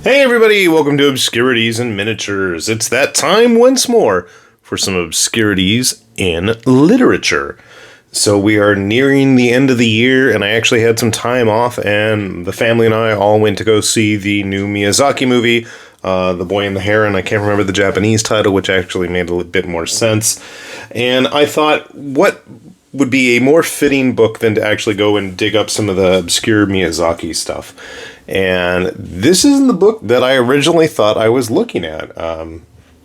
Hey everybody, welcome to Obscurities and Miniatures. It's that time once more for some obscurities in literature. So we are nearing the end of the year, and I actually had some time off, and the family and I all went to go see the new Miyazaki movie, The Boy and the Heron. I can't remember the Japanese title, which actually made a bit more sense. And I thought, what would be a more fitting book than to actually go and dig up some of the obscure Miyazaki stuff. And this isn't the book that I originally thought I was looking at.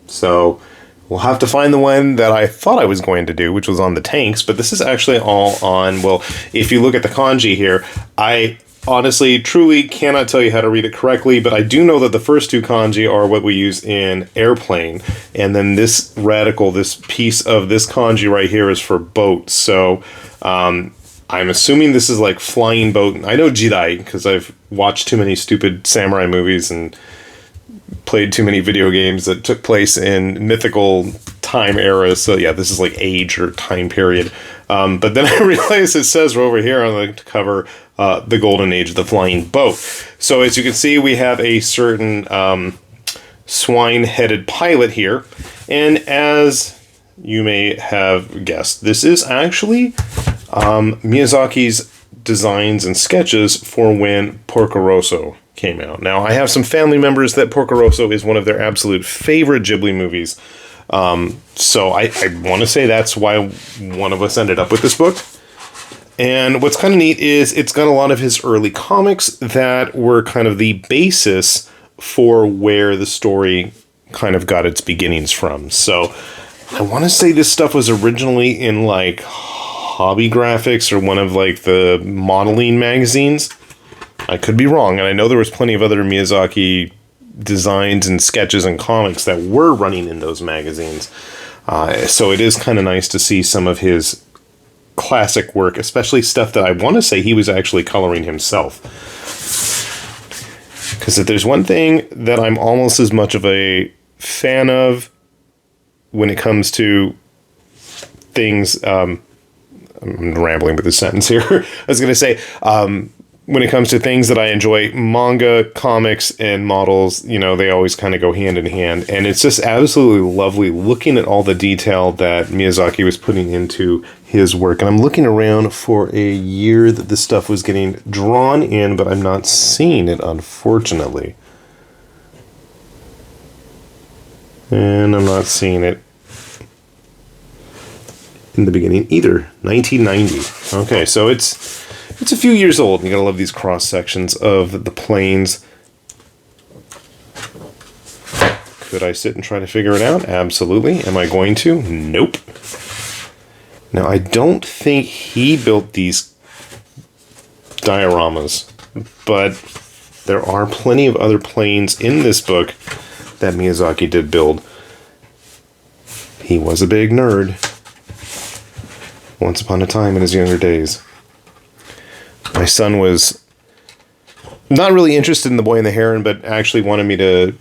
So we'll have to find the one that I thought I was going to do, which was on the tanks. But this is actually all on, well, if you look at the kanji here, I honestly, truly cannot tell you how to read it correctly, but I do know that the first two kanji are what we use in airplane, and then this piece of this kanji right here is for boat. So I'm assuming this is like flying boat. I know jidai because I've watched too many stupid samurai movies and played too many video games that took place in mythical time eras. So yeah, this is like age or time period. But then I realized it says over here on the cover, the golden age of the flying boat. So as you can see, we have a certain swine-headed pilot here. And as you may have guessed, this is actually Miyazaki's designs and sketches for when Porco Rosso came out. Now, I have some family members that Porco Rosso is one of their absolute favorite Ghibli movies. So I want to say that's why one of us ended up with this book. And what's kind of neat is it's got a lot of his early comics that were kind of the basis for where the story kind of got its beginnings from. So I want to say this stuff was originally in like Hobby Graphics or one of like the modeling magazines. I could be wrong, and I know there was plenty of other Miyazaki designs and sketches and comics that were running in those magazines. So it is kind of nice to see some of his classic work, especially stuff that I want to say he was actually coloring himself. Because if there's one thing that I'm almost as much of a fan of when it comes to things, I'm rambling with this sentence here. I was going to say, when it comes to things that I enjoy, manga, comics, and models, you know, they always kind of go hand in hand. And it's just absolutely lovely looking at all the detail that Miyazaki was putting into his work. And I'm looking around for a year that this stuff was getting drawn in, but I'm not seeing it, unfortunately. And I'm not seeing it in the beginning either. 1990. Okay, so it's a few years old. You gotta love these cross sections of the planes. Could I sit and try to figure it out? Absolutely. Am I going to? Nope. Now, I don't think he built these dioramas, but there are plenty of other planes in this book that Miyazaki did build. He was a big nerd once upon a time in his younger days. My son was not really interested in The Boy and the Heron, but actually wanted me to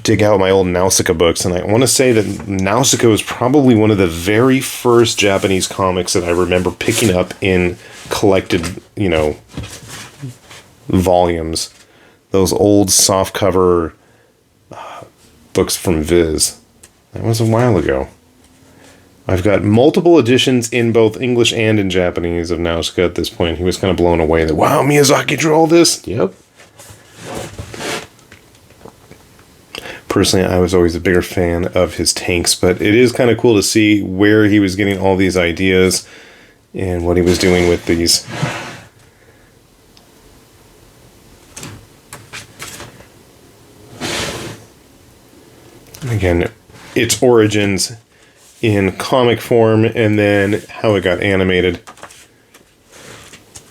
dig out my old Nausicaa books. And I want to say that Nausicaa was probably one of the very first Japanese comics that I remember picking up in collected, you know, volumes. Those old softcover books from Viz. That was a while ago. I've got multiple editions in both English and in Japanese of Nausicaa at this point. He was kind of blown away that, wow, Miyazaki drew all this? Yep. Personally, I was always a bigger fan of his tanks, but it is kind of cool to see where he was getting all these ideas and what he was doing with these. Again, its origins in comic form, and then how it got animated. I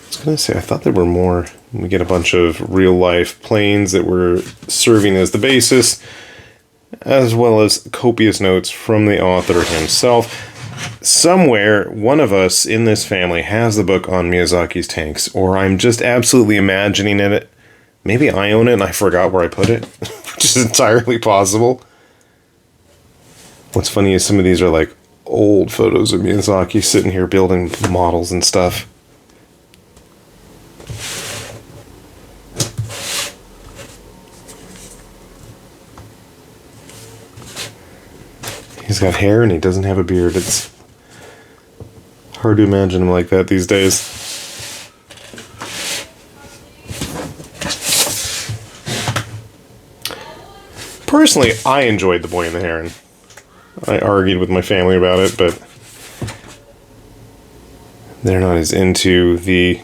was going to say, I thought there were more. We get a bunch of real-life planes that were serving as the basis, as well as copious notes from the author himself. Somewhere, one of us in this family has the book on Miyazaki's tanks, or I'm just absolutely imagining it. Maybe I own it and I forgot where I put it, which is entirely possible. What's funny is some of these are like old photos of Miyazaki sitting here building models and stuff. He's got hair and he doesn't have a beard. It's hard to imagine him like that these days. Personally, I enjoyed The Boy and the Heron. I argued with my family about it, but they're not as into the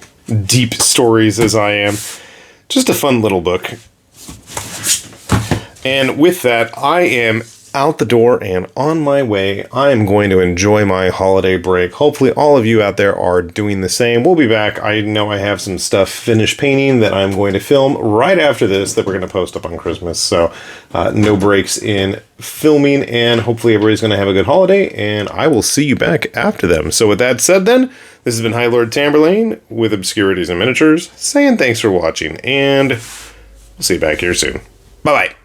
deep stories as I am. Just a fun little book. And with that, I am out the door and on my way. I am going to enjoy my holiday break. Hopefully all of you out there are doing the same. We'll be back. I know I have some stuff finished painting that I'm going to film right after this that we're going to post up on Christmas. So no breaks in filming, and hopefully everybody's going to have a good holiday, and I will see you back after them. So with that said then, this has been High Lord Tamberlane with Obscurities and Miniatures, saying thanks for watching, and we'll see you back here soon. Bye-bye.